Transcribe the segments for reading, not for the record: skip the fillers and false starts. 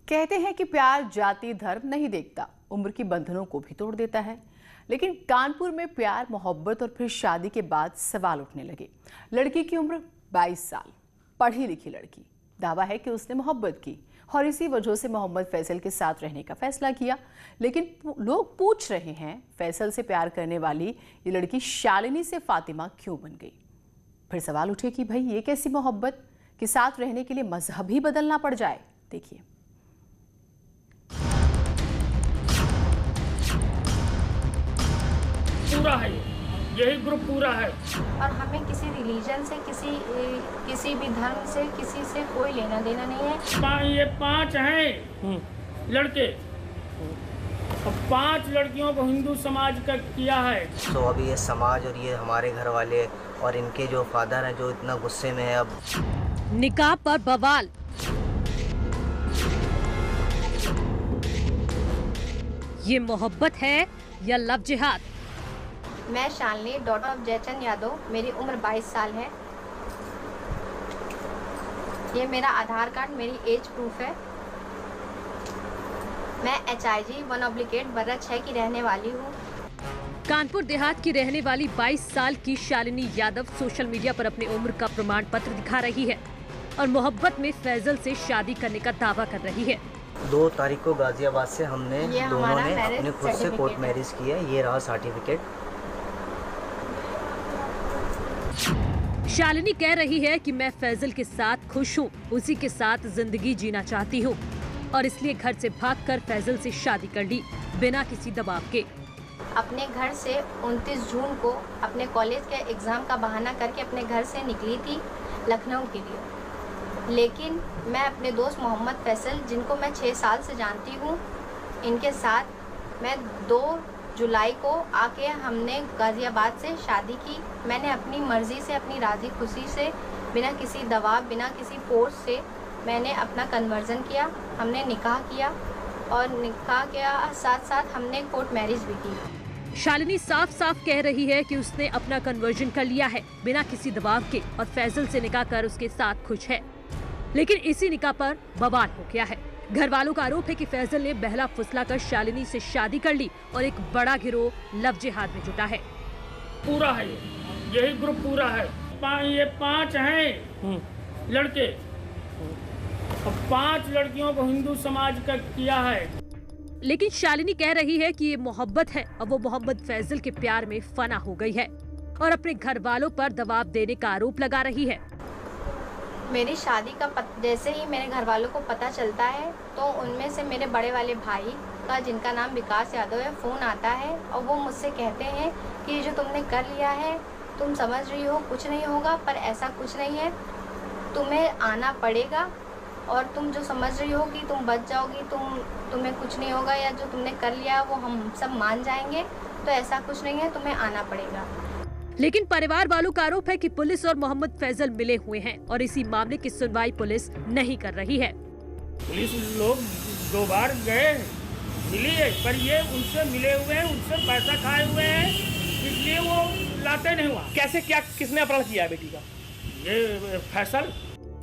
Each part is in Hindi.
कहते हैं कि प्यार जाति धर्म नहीं देखता, उम्र के बंधनों को भी तोड़ देता है। लेकिन कानपुर में प्यार मोहब्बत और फिर शादी के बाद सवाल उठने लगे। लड़की की उम्र 22 साल, पढ़ी लिखी लड़की, दावा है कि उसने मोहब्बत की और इसी वजह से मोहम्मद फैसल के साथ रहने का फैसला किया। लेकिन लोग पूछ रहे हैं, फैसल से प्यार करने वाली ये लड़की शालिनी से फातिमा क्यों बन गई। फिर सवाल उठे कि भाई ये कैसी मोहब्बत कि साथ रहने के लिए मजहब ही बदलना पड़ जाए। देखिए। पूरा है, यही ग्रुप पूरा है और हमें किसी रिलीजन से किसी भी धर्म से किसी से कोई लेना देना नहीं है। ये 5 हैं लड़के और 5 लड़कियों को हिंदू समाज का किया है। तो अभी ये समाज और ये हमारे घर वाले और इनके जो फादर हैं जो इतना गुस्से में है। अब निकाह पर बवाल, ये मोहब्बत है या लव जिहाद। मैं शालिनी, डॉटर ऑफ जयचंद यादव, मेरी उम्र 22 साल है। ये मेरा आधार कार्ड, मेरी एज प्रूफ है। मैं HIG 1/8 बरह 6 की रहने वाली हूँ। कानपुर देहात की रहने वाली 22 साल की शालिनी यादव सोशल मीडिया पर अपनी उम्र का प्रमाण पत्र दिखा रही है और मोहब्बत में फैजल से शादी करने का दावा कर रही है। 2 तारीख को गाजियाबाद से हमने दोनों ने अपने खुद से कोर्ट मैरिज की है। ये रहा सर्टिफिकेट। शालिनी कह रही है कि मैं फैजल के साथ खुश हूँ, उसी के साथ जिंदगी जीना चाहती हूँ और इसलिए घर से भागकर फैजल से शादी कर ली बिना किसी दबाव के। अपने घर से 29 जून को अपने कॉलेज के एग्जाम का बहाना करके अपने घर से निकली थी लखनऊ के लिए। लेकिन मैं अपने दोस्त मोहम्मद फैसल, जिनको मैं 6 साल से जानती हूँ, इनके साथ मैं 2 जुलाई को आके हमने गाजियाबाद से शादी की। मैंने अपनी मर्जी से, अपनी राजी खुशी से, बिना किसी दबाव, बिना किसी फोर्स से मैंने अपना कन्वर्जन किया। हमने निकाह किया और निकाह के साथ साथ हमने कोर्ट मैरिज भी की। शालिनी साफ साफ कह रही है कि उसने अपना कन्वर्जन कर लिया है बिना किसी दबाव के और फैजल से निकाह कर उसके साथ खुश है। लेकिन इसी निकाह पर बवाल हो गया है। घर वालों का आरोप है कि फैजल ने बहला फुसला कर शालिनी से शादी कर ली और एक बड़ा गिरोह लव जिहाद में जुटा है। पूरा है, यही ग्रुप पूरा है। ये 5 हैं लड़के और 5 लड़कियों को हिंदू समाज का किया है। लेकिन शालिनी कह रही है कि ये मोहब्बत है और वो मोहम्मद फैजल के प्यार में फना हो गई है और अपने घर वालों पर दबाव देने का आरोप लगा रही है। मेरी शादी का जैसे ही मेरे घर वालों को पता चलता है तो उनमें से मेरे बड़े वाले भाई का, जिनका नाम विकास यादव है, फ़ोन आता है और वो मुझसे कहते हैं कि ये जो तुमने कर लिया है, तुम समझ रही हो कुछ नहीं होगा, पर ऐसा कुछ नहीं है, तुम्हें आना पड़ेगा और तुम जो समझ रही हो कि तुम बच जाओगी, तुम्हें कुछ नहीं होगा या जो तुमने कर लिया वो हम सब मान जाएंगे, तो ऐसा कुछ नहीं है, तुम्हें आना पड़ेगा। लेकिन परिवार वालों का आरोप है कि पुलिस और मोहम्मद फैजल मिले हुए हैं और इसी मामले की सुनवाई पुलिस नहीं कर रही है। पुलिस लोग 2 बार गए, मिली है, पर ये उनसे मिले हुए हैं, उनसे पैसा खाए हुए हैं, इसलिए वो लाते नहीं हुआ। कैसे, क्या, किसने अपहरण किया है बेटी का? ये फैसल।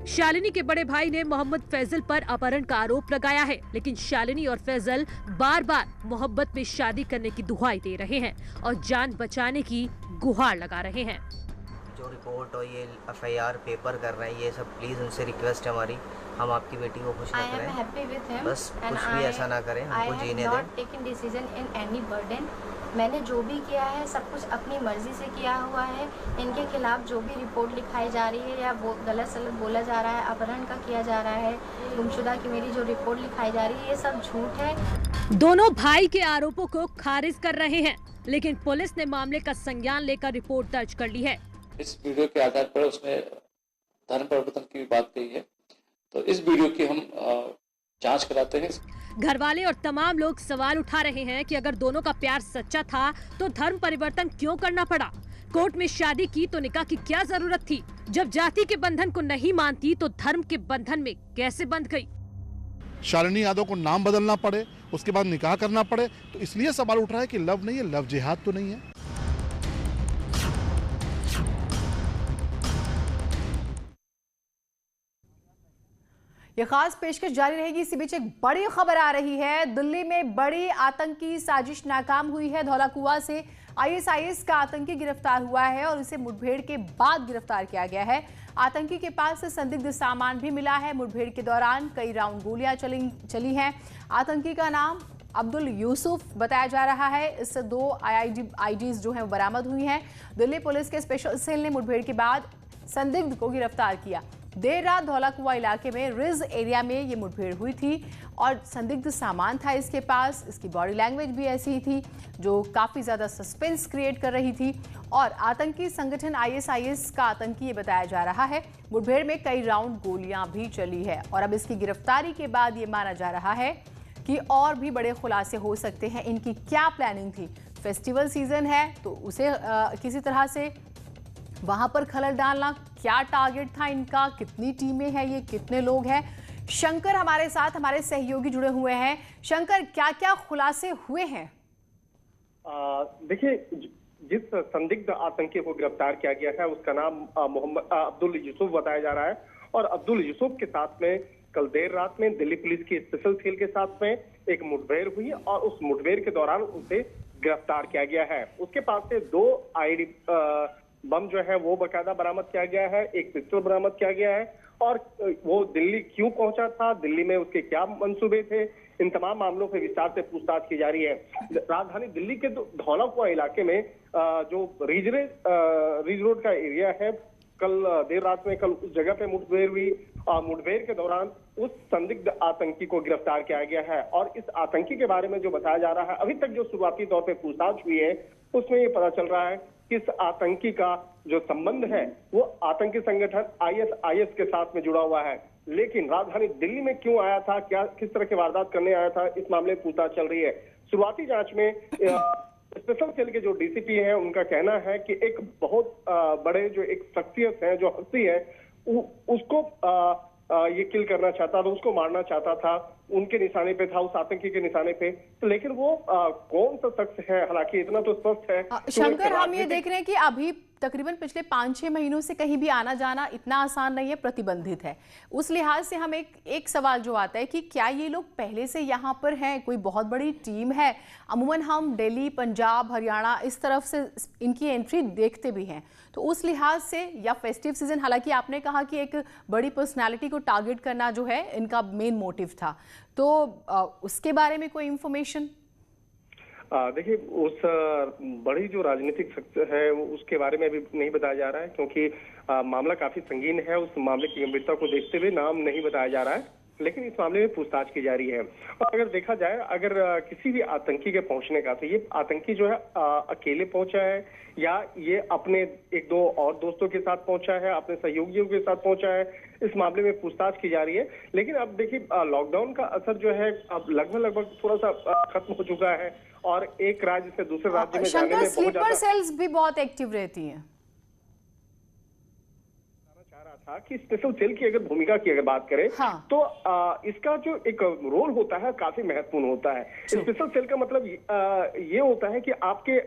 शालिनी के बड़े भाई ने मोहम्मद फैजल पर अपहरण का आरोप लगाया है, लेकिन शालिनी और फैजल बार बार मोहब्बत में शादी करने की दुहाई दे रहे हैं और जान बचाने की गुहार लगा रहे हैं। जो रिपोर्ट और ये FIR पेपर कर रहे हैं, ये सब प्लीज उनसे रिक्वेस्ट है हमारी, हम आपकी बेटी को खुश ना करें, बस कुछ भी ऐसा ना करें, हमको जीने दें। मैंने जो भी किया है सब कुछ अपनी मर्जी से किया हुआ है। इनके खिलाफ जो भी रिपोर्ट लिखाई जा रही है या गलत सलत बोला जा रहा है, अपहरण का किया जा रहा है, गुमशुदा की मेरी जो रिपोर्ट लिखाई जा रही है, ये सब झूठ है। दोनों भाई के आरोपों को खारिज कर रहे हैं, लेकिन पुलिस ने मामले का संज्ञान लेकर रिपोर्ट दर्ज कर ली है। इस वीडियो के आधार पर उसमें धर्म परिवर्तन की बात कही है, तो इस वीडियो की हम जांच कराते हैं। घर वाले और तमाम लोग सवाल उठा रहे हैं कि अगर दोनों का प्यार सच्चा था तो धर्म परिवर्तन क्यों करना पड़ा। कोर्ट में शादी की तो निकाह की क्या जरूरत थी। जब जाति के बंधन को नहीं मानती तो धर्म के बंधन में कैसे बंध गई। शालिनी यादव को नाम बदलना पड़े, उसके बाद निकाह करना पड़े, तो इसलिए सवाल उठ रहा है कि लव नहीं है, लव जिहाद तो नहीं है। ये खास पेशकश जारी रहेगी। इसी बीच एक बड़ी खबर आ रही है। दिल्ली में बड़ी आतंकी साजिश नाकाम हुई है। धौलाकुआं से आईएसआईएस का आतंकी गिरफ्तार हुआ है और इसे मुठभेड़ के बाद गिरफ्तार किया गया है। आतंकी के पास से संदिग्ध सामान भी मिला है। मुठभेड़ के दौरान कई राउंड गोलियां चली हैं। आतंकी का नाम अब्दुल यूसुफ बताया जा रहा है। इससे 2 आईडीज जो हैं वो बरामद हुई हैं। दिल्ली पुलिस के स्पेशल सेल ने मुठभेड़ के बाद संदिग्ध को गिरफ्तार किया। देर रात धौलाकुआं इलाके में रिज एरिया में ये मुठभेड़ हुई थी और संदिग्ध सामान था इसके पास। इसकी बॉडी लैंग्वेज भी ऐसी ही थी जो काफ़ी ज़्यादा सस्पेंस क्रिएट कर रही थी और आतंकी संगठन आईएसआईएस का आतंकी ये बताया जा रहा है। मुठभेड़ में कई राउंड गोलियां भी चली है और अब इसकी गिरफ्तारी के बाद ये माना जा रहा है कि और भी बड़े खुलासे हो सकते हैं। इनकी क्या प्लानिंग थी? फेस्टिवल सीजन है तो उसे किसी तरह से वहां पर खलल डालना, क्या टारगेट था इनका? कितनी टीमें हैं ये, कितने लोग हैं? शंकर हमारे साथ, हमारे सहयोगी जुड़े हुए हैं। शंकर, क्या क्या खुलासे हुए हैं? देखिए, जिस संदिग्ध आतंकी को गिरफ्तार किया गया है उसका नाम मोहम्मद अब्दुल यूसुफ बताया जा रहा है और अब्दुल यूसुफ के साथ में कल देर रात में दिल्ली पुलिस की स्पेशल सेल के साथ में एक मुठभेड़ हुई और उस मुठभेड़ के दौरान उसे गिरफ्तार किया गया है। उसके पास से 2 आईडी बम जो है वो बकायदा बरामद किया गया है, एक पिस्टल बरामद किया गया है और वो दिल्ली क्यों पहुंचा था, दिल्ली में उसके क्या मंसूबे थे, इन तमाम मामलों पर विस्तार से पूछताछ की जा रही है। राजधानी दिल्ली के धौलाकुआं इलाके में जो रिज रोड का एरिया है, कल देर रात में उस जगह पे मुठभेड़ हुई और मुठभेड़ के दौरान उस संदिग्ध आतंकी को गिरफ्तार किया गया है और इस आतंकी के बारे में जो बताया जा रहा है, अभी तक जो शुरुआती तौर पे पूछताछ हुई है उसमें ये पता चल रहा है कि इस आतंकी का जो संबंध है वो आतंकी संगठन आईएसआईएस के साथ में जुड़ा हुआ है। लेकिन राजधानी दिल्ली में क्यों आया था, क्या किस तरह की वारदात करने आया था, इस मामले में पूछताछ चल रही है। शुरुआती जांच में स्पेशल सेल के जो डीसीपी हैं उनका कहना है कि एक बहुत बड़े जो एक शख्सियत है, जो हस्ती है, उसको ये किल करना चाहता था, उसको मारना चाहता था, उनके निशाने पे था, उस आतंकी के निशाने पे। तो लेकिन वो कौन सा शख्स है, हालांकि इतना तो स्पष्ट है। शंकर, हम ये देख रहे हैं कि अभी तकरीबन पिछले 5-6 महीनों से कहीं भी आना जाना इतना आसान नहीं है, प्रतिबंधित है। उस लिहाज से हम एक सवाल जो आता है कि क्या ये लोग पहले से यहाँ पर हैं, कोई बहुत बड़ी टीम है? अमूमन हम दिल्ली, पंजाब, हरियाणा इस तरफ से इनकी एंट्री देखते भी हैं, तो उस लिहाज से या फेस्टिव सीजन, हालांकि आपने कहा कि एक बड़ी पर्सनैलिटी को टारगेट करना जो है इनका मेन मोटिव था, तो उसके बारे में कोई इंफॉर्मेशन? देखिए, उस बड़ी जो राजनीतिक शख्स है उसके बारे में अभी नहीं बताया जा रहा है क्योंकि मामला काफी संगीन है। उस मामले की गंभीरता को देखते हुए नाम नहीं बताया जा रहा है, लेकिन इस मामले में पूछताछ की जा रही है। और अगर देखा जाए, अगर किसी भी आतंकी के पहुंचने का, तो ये आतंकी जो है अकेले पहुंचा है या ये अपने 1-2 और दोस्तों के साथ पहुंचा है, अपने सहयोगियों के साथ पहुंचा है, इस मामले में पूछताछ की जा रही है। लेकिन अब देखिए, लॉकडाउन का असर जो है अब लगभग थोड़ा सा खत्म हो चुका है और एक राज्य से दूसरे राज्य में जाने में स्लीपर सेल्स भी बहुत एक्टिव रहती हैं। था कि स्पेशल सेल की अगर भूमिका की अगर बात करें, हाँ। तो इसका जो एक रोल होता है काफी महत्वपूर्ण होता है। स्पेशल सेल का मतलब ये होता है कि आपके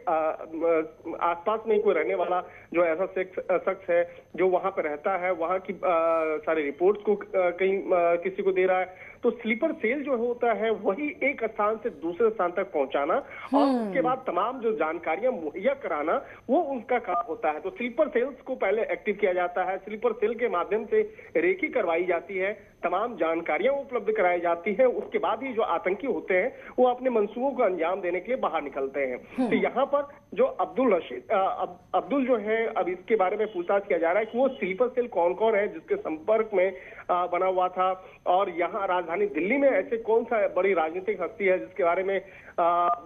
आसपास में कोई रहने वाला जो ऐसा शख्स है जो वहां पर रहता है, वहां की सारी रिपोर्ट्स को कहीं किसी को दे रहा है, तो स्लीपर सेल जो होता है वही एक स्थान से दूसरे स्थान तक पहुंचाना और उसके बाद तमाम जो जानकारियां मुहैया कराना, वो उनका काम होता है। तो स्लीपर सेल्स को पहले एक्टिव किया जाता है, स्लीपर सेल के माध्यम से रेकी करवाई जाती है, तमाम जानकारियां उपलब्ध कराई जाती है, उसके बाद ही जो आतंकी होते हैं वो अपने मंसूबों को अंजाम देने के लिए बाहर निकलते हैं। तो यहाँ पर जो अब्दुल जो है, अब इसके बारे में पूछताछ किया जा रहा है कि वो स्लीपर सेल कौन कौन है जिसके संपर्क में बना हुआ था और यहाँ राजधानी दिल्ली में ऐसे कौन सा बड़ी राजनीतिक हस्ती है जिसके बारे में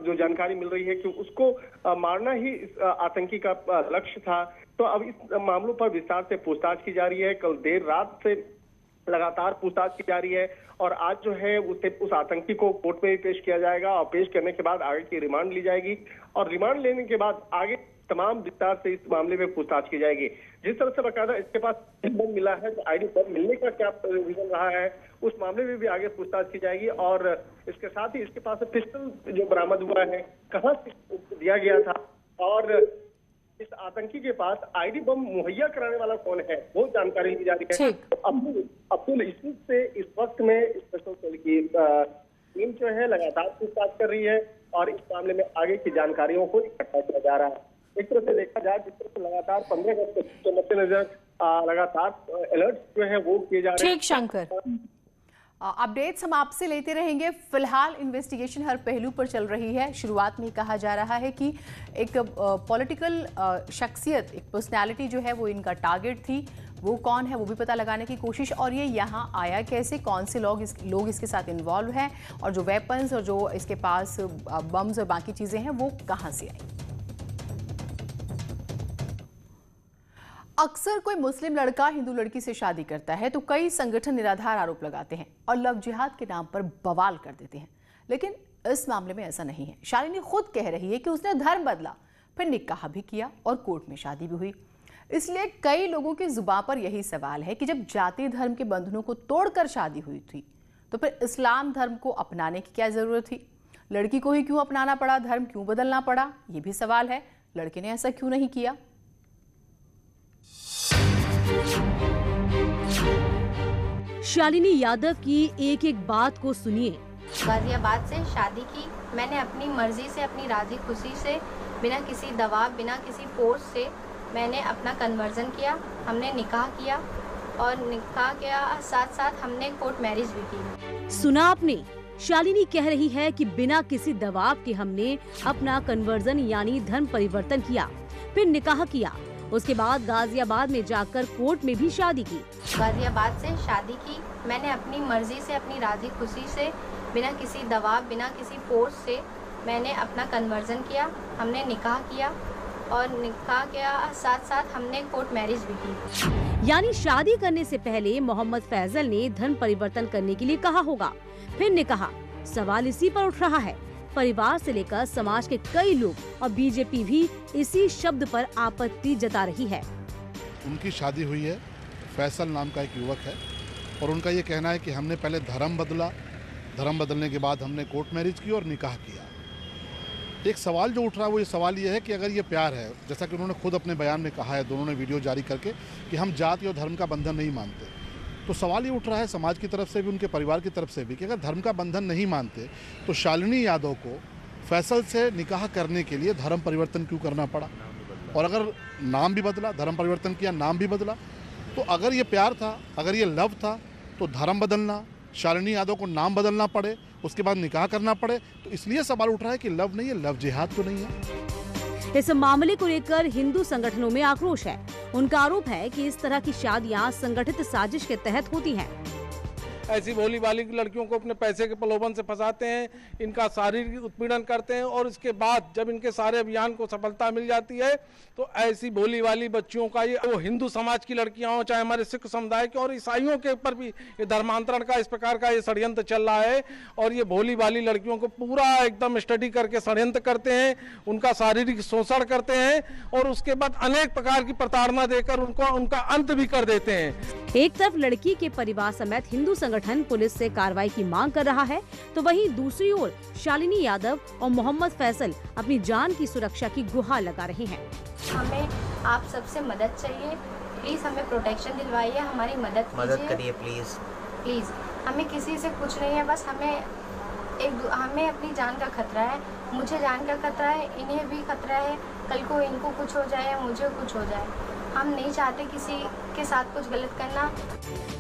जो जानकारी मिल रही है कि उसको मारना ही इस आतंकी का लक्ष्य था। तो अब इस मामलों पर विस्तार से पूछताछ की जा रही है। कल देर रात से लगातार पूछताछ की जा रही है और आज जो है उस आतंकी को कोर्ट में भी पेश किया जाएगा और पेश करने के बाद आगे की रिमांड ली जाएगी और रिमांड लेने के बाद आगे तमाम विस्तार से इस मामले में पूछताछ की जाएगी। जिस तरह से बकायदा इसके पास बम मिला है, तो आईडी बम मिलने का क्या रीजन रहा है, उस मामले में भी आगे पूछताछ की जाएगी। और इसके साथ ही इसके पास पिस्टल जो बरामद हुआ है, कहाँ से दिया गया था और इस आतंकी के पास आईडी बम मुहैया कराने वाला कौन है, वो जानकारी दी जा रही है। अब्दुल इसूफ से इस वक्त में स्पेशल सेल की टीम जो है लगातार पूछताछ कर रही है और इस मामले में आगे की जानकारियों को इकट्ठा किया जा रहा है। एक तरह से देखा जाए, जिस तरह से लगातार 15 अगस्त के मद्देनजर लगातार अलर्ट जो है वो किए जा रहे हैं। ठीक शंकर, अपडेट्स हम आपसे लेते रहेंगे। फिलहाल इन्वेस्टिगेशन हर पहलू पर चल रही है। शुरुआत में कहा जा रहा है कि एक पॉलिटिकल शख्सियत, एक पर्सनैलिटी जो है वो इनका टारगेट थी। वो कौन है वो भी पता लगाने की कोशिश, और ये यहाँ आया कैसे, कौन से लोग इसके साथ इन्वॉल्व हैं, और जो वेपन्स और जो इसके पास बम्स और बाकी चीज़ें हैं वो कहाँ से आई। अक्सर कोई मुस्लिम लड़का हिंदू लड़की से शादी करता है तो कई संगठन निराधार आरोप लगाते हैं और लव जिहाद के नाम पर बवाल कर देते हैं, लेकिन इस मामले में ऐसा नहीं है। शालिनी खुद कह रही है कि उसने धर्म बदला, फिर निकाह भी किया और कोर्ट में शादी भी हुई। इसलिए कई लोगों की जुबान पर यही सवाल है कि जब जाति धर्म के बंधनों को तोड़कर शादी हुई थी तो फिर इस्लाम धर्म को अपनाने की क्या जरूरत थी? लड़की को ही क्यों अपनाना पड़ा, धर्म क्यों बदलना पड़ा, ये भी सवाल है। लड़के ने ऐसा क्यों नहीं किया? शालिनी यादव की एक एक बात को सुनिए। गाजियाबाद से शादी की मैंने अपनी मर्जी से, अपनी राजी खुशी से, बिना किसी दबाव, बिना किसी फोर्स से मैंने अपना कन्वर्जन किया। हमने निकाह किया और निकाह के साथ साथ हमने कोर्ट मैरिज भी की। सुना आपने, शालिनी कह रही है कि बिना किसी दबाव के हमने अपना कन्वर्जन यानी धर्म परिवर्तन किया, फिर निकाह किया, उसके बाद गाजियाबाद में जाकर कोर्ट में भी शादी की। गाजियाबाद से शादी की मैंने अपनी मर्जी से, अपनी राजी खुशी से, बिना किसी दबाव, बिना किसी फोर्स से मैंने अपना कन्वर्जन किया। हमने निकाह किया और निकाह के साथ साथ हमने कोर्ट मैरिज भी की। यानी शादी करने से पहले मोहम्मद फैजल ने धर्म परिवर्तन करने के लिए कहा होगा, फिर निकाह। सवाल इसी पर उठ रहा है। परिवार से लेकर समाज के कई लोग और बीजेपी भी इसी शब्द पर आपत्ति जता रही है। उनकी शादी हुई है, फैसल नाम का एक युवक है, और उनका ये कहना है कि हमने पहले धर्म बदला, धर्म बदलने के बाद हमने कोर्ट मैरिज की और निकाह किया। एक सवाल जो उठ रहा है वो ये सवाल ये है कि अगर ये प्यार है, जैसा कि उन्होंने खुद अपने बयान में कहा है, दोनों ने वीडियो जारी करके, कि हम जाति और धर्म का बंधन नहीं मानते, तो सवाल ये उठ रहा है समाज की तरफ से भी, उनके परिवार की तरफ से भी, कि अगर धर्म का बंधन नहीं मानते तो शालिनी यादव को फैसल से निकाह करने के लिए धर्म परिवर्तन क्यों करना पड़ा? और अगर नाम भी बदला, धर्म परिवर्तन किया, नाम भी बदला, तो अगर ये प्यार था, अगर ये लव था, तो धर्म बदलना, शालिनी यादव को नाम बदलना पड़े, उसके बाद निकाह करना पड़े, तो इसलिए सवाल उठ रहा है कि लव नहीं है, लव जिहाद तो नहीं है। इस मामले को लेकर हिंदू संगठनों में आक्रोश है। उनका आरोप है कि इस तरह की शादियां संगठित साजिश के तहत होती हैं। ऐसी भोली भाली लड़कियों को अपने पैसे के प्रलोभन से फंसाते हैं, इनका शारीरिक उत्पीड़न करते हैं, और इसके बाद जब इनके सारे अभियान को सफलता मिल जाती है तो ऐसी भोली भाली बच्चियों का, ये वो हिंदू समाज की लड़कियां हो, चाहे हमारे सिख समुदाय के और ईसाइयों के ऊपर भी ये धर्मांतरण का इस प्रकार का ये षड्यंत्र चल रहा है। और ये भोली भाली लड़कियों को पूरा एकदम स्टडी करके षड्यंत्र करते हैं, उनका शारीरिक शोषण करते हैं और उसके बाद अनेक प्रकार की प्रताड़ना देकर उनका अंत भी कर देते हैं। एक तरफ लड़की के परिवार समेत हिंदू संगठन पुलिस से कार्रवाई की मांग कर रहा है, तो वहीं दूसरी ओर शालिनी यादव और मोहम्मद फैसल अपनी जान की सुरक्षा की गुहार लगा रहे हैं। हमें आप सबसे मदद चाहिए, प्लीज हमें प्रोटेक्शन दिलवाइए, हमारी मदद करिए प्लीज। हमें किसी से कुछ नहीं है, बस हमें अपनी जान का खतरा है। मुझे जान का खतरा है, इन्हें भी खतरा है, कल को इनको कुछ हो जाए, मुझे कुछ हो जाए। हम नहीं चाहते किसी के साथ कुछ गलत करना।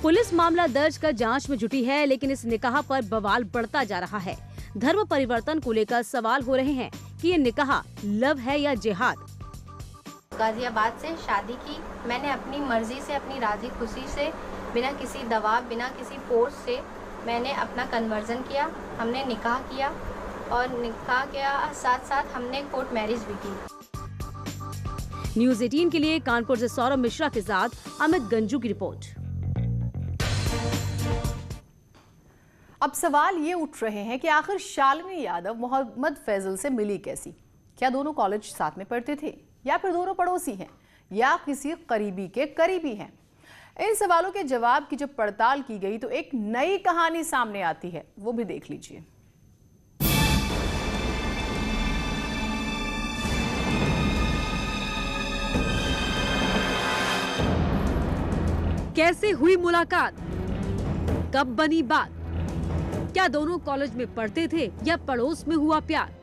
पुलिस मामला दर्ज कर जांच में जुटी है, लेकिन इस निकाह पर बवाल बढ़ता जा रहा है। धर्म परिवर्तन को लेकर सवाल हो रहे हैं कि ये निकाह लव है या जिहाद। गाजियाबाद से शादी की मैंने अपनी मर्जी से, अपनी राजी खुशी से, बिना किसी दबाव, बिना किसी फोर्स से मैंने अपना कन्वर्जन किया। हमने निकाह किया और निकाह के साथ साथ हमने कोर्ट मैरिज भी की। न्यूज़ 18 के लिए कानपुर से सौरभ मिश्रा के साथ अमित गंजू की रिपोर्ट। अब सवाल ये उठ रहे हैं कि आखिर शालिनी यादव मोहम्मद फैजल से मिली कैसी? क्या दोनों कॉलेज साथ में पढ़ते थे, या फिर दोनों पड़ोसी हैं, या किसी करीबी के करीबी हैं? इन सवालों के जवाब की जब पड़ताल की गई तो एक नई कहानी सामने आती है, वो भी देख लीजिए। कैसे हुई मुलाकात, कब बनी बात, क्या दोनों कॉलेज में पढ़ते थे या पड़ोस में हुआ प्यार।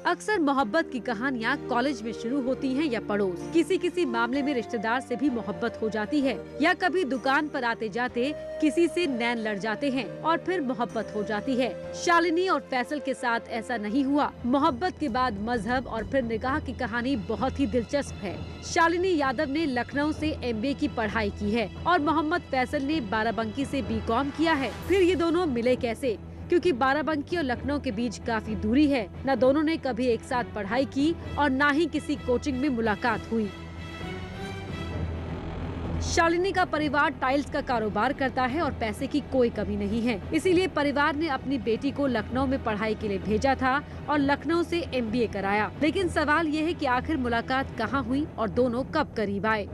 अक्सर मोहब्बत की कहानियाँ कॉलेज में शुरू होती हैं या पड़ोस। किसी मामले में रिश्तेदार से भी मोहब्बत हो जाती है, या कभी दुकान पर आते जाते किसी से नैन लड़ जाते हैं और फिर मोहब्बत हो जाती है। शालिनी और फैसल के साथ ऐसा नहीं हुआ। मोहब्बत के बाद मजहब और फिर निकाह की कहानी बहुत ही दिलचस्प है। शालिनी यादव ने लखनऊ से MBA की पढ़ाई की है और मोहम्मद फैसल ने बाराबंकी से BCom किया है। फिर ये दोनों मिले कैसे? क्योंकि बाराबंकी और लखनऊ के बीच काफी दूरी है। न दोनों ने कभी एक साथ पढ़ाई की और न ही किसी कोचिंग में मुलाकात हुई। शालिनी का परिवार टाइल्स का कारोबार करता है और पैसे की कोई कमी नहीं है, इसीलिए परिवार ने अपनी बेटी को लखनऊ में पढ़ाई के लिए भेजा था और लखनऊ से MBA कराया। लेकिन सवाल ये है कि आखिर मुलाकात कहाँ हुई और दोनों कब करीब आए।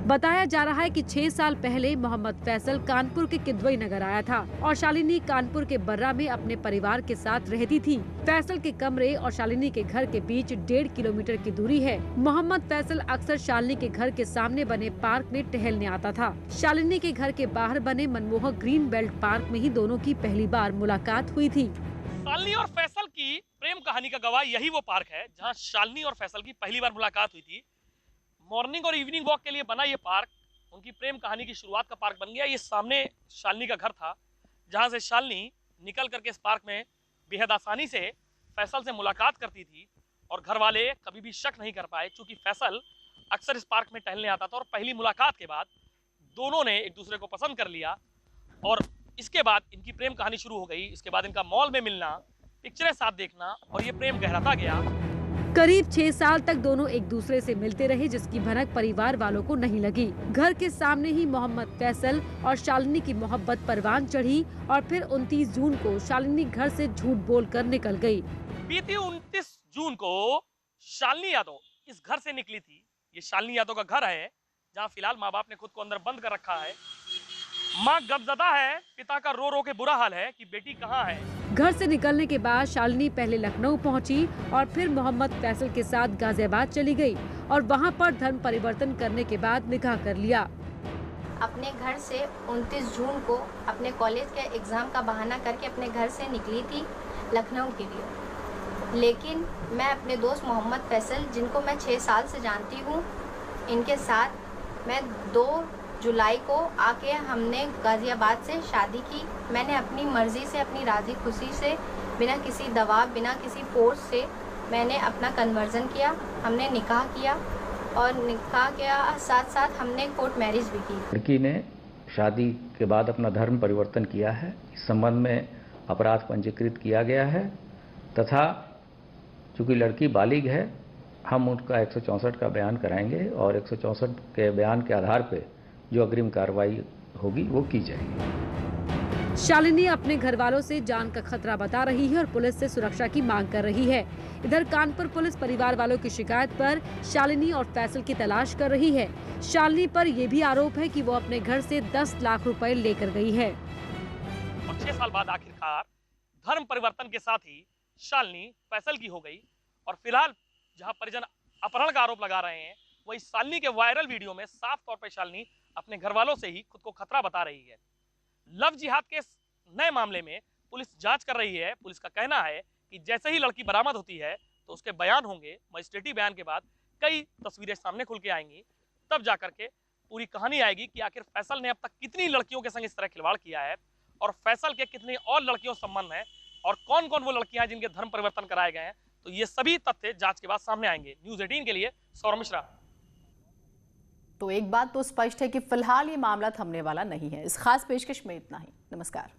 बताया जा रहा है कि 6 साल पहले मोहम्मद फैसल कानपुर के किदवई नगर आया था और शालिनी कानपुर के बर्रा में अपने परिवार के साथ रहती थी। फैसल के कमरे और शालिनी के घर के बीच 1.5 किलोमीटर की दूरी है। मोहम्मद फैसल अक्सर शालिनी के घर के सामने बने पार्क में टहलने आता था। शालिनी के घर के बाहर बने मनमोहक ग्रीन बेल्ट पार्क में ही दोनों की पहली बार मुलाकात हुई थी। शालिनी और फैसल की प्रेम कहानी का गवाह यही वो पार्क है जहाँ शालिनी और फैसल की पहली बार मुलाकात हुई थी। मॉर्निंग और इवनिंग वॉक के लिए बना ये पार्क उनकी प्रेम कहानी की शुरुआत का पार्क बन गया। ये सामने शालिनी का घर था जहाँ से शालिनी निकल करके इस पार्क में बेहद आसानी से फैसल से मुलाकात करती थी और घर वाले कभी भी शक नहीं कर पाए, क्योंकि फैसल अक्सर इस पार्क में टहलने आता था। और पहली मुलाकात के बाद दोनों ने एक दूसरे को पसंद कर लिया और इसके बाद इनकी प्रेम कहानी शुरू हो गई। इसके बाद इनका मॉल में मिलना, पिक्चरें साथ देखना और ये प्रेम गहराता गया। करीब 6 साल तक दोनों एक दूसरे से मिलते रहे, जिसकी भनक परिवार वालों को नहीं लगी। घर के सामने ही मोहम्मद फैसल और शालिनी की मोहब्बत परवान चढ़ी और फिर 29 जून को शालिनी घर से झूठ बोलकर निकल गई। बीती 29 जून को शालिनी यादव इस घर से निकली थी। ये शालिनी यादव का घर है जहाँ फिलहाल माँ बाप ने खुद को अंदर बंद कर रखा है। माँ गमज़दा है, पिता का रो रो के बुरा हाल है कि बेटी कहाँ है। घर से निकलने के बाद शालिनी पहले लखनऊ पहुंची और फिर मोहम्मद फैसल के साथ गाजियाबाद चली गई और वहां पर धर्म परिवर्तन करने के बाद निकाह कर लिया। अपने घर से 29 जून को अपने कॉलेज के एग्ज़ाम का बहाना करके अपने घर से निकली थी लखनऊ के लिए। लेकिन मैं अपने दोस्त मोहम्मद फैसल, जिनको मैं 6 साल से जानती हूँ, इनके साथ मैं 2 जुलाई को आके हमने गाज़ियाबाद से शादी की। मैंने अपनी मर्ज़ी से, अपनी राज़ी खुशी से, बिना किसी दबाव, बिना किसी फोर्स से मैंने अपना कन्वर्जन किया। हमने निकाह किया और निकाह के साथ साथ हमने कोर्ट मैरिज भी की। लड़की ने शादी के बाद अपना धर्म परिवर्तन किया है। इस संबंध में अपराध पंजीकृत किया गया है तथा चूँकि लड़की बालिग है, हम उनका 164 का बयान कराएंगे और 164 के बयान के आधार पर जो अग्रिम कार्रवाई होगी वो की जाएगी। शालिनी अपने घर वालों से जान का खतरा बता रही है और पुलिस से सुरक्षा की मांग कर रही है। इधर कानपुर पुलिस परिवार वालों की शिकायत पर शालिनी और फैसल की तलाश कर रही है। शालिनी पर यह भी आरोप है कि वो अपने घर से 10 लाख रुपए लेकर गई है। और 6 साल बाद आखिरकार धर्म परिवर्तन के साथ ही शालिनी फैसल की हो गई और फिलहाल जहां परिजन अपहरण का आरोप लगा रहे हैं, वही शालिनी के वायरल वीडियो में साफ तौर पर शालिनी अपने घर वालों से ही खुद को खतरा बता रही है। लव जिहाद के नए मामले में पुलिस जांच कर रही है। पुलिस का कहना है कि जैसे ही लड़की बरामद होती है तो उसके बयान होंगे। मजिस्ट्रेटी बयान के बाद कई तस्वीरें सामने खुल के आएंगी, तब जाकर के पूरी कहानी आएगी कि आखिर फैसल ने अब तक कितनी लड़कियों के संग इस तरह खिलवाड़ किया है और फैसल के कितने और लड़कियों संबंध है और कौन कौन वो लड़कियां जिनके धर्म परिवर्तन कराए गए हैं। तो ये सभी तथ्य जांच के बाद सामने आएंगे। न्यूज़ 18 के लिए सौरभ मिश्रा। तो एक बात तो स्पष्ट है कि फिलहाल ये मामला थमने वाला नहीं है। इस खास पेशकश में इतना ही। नमस्कार।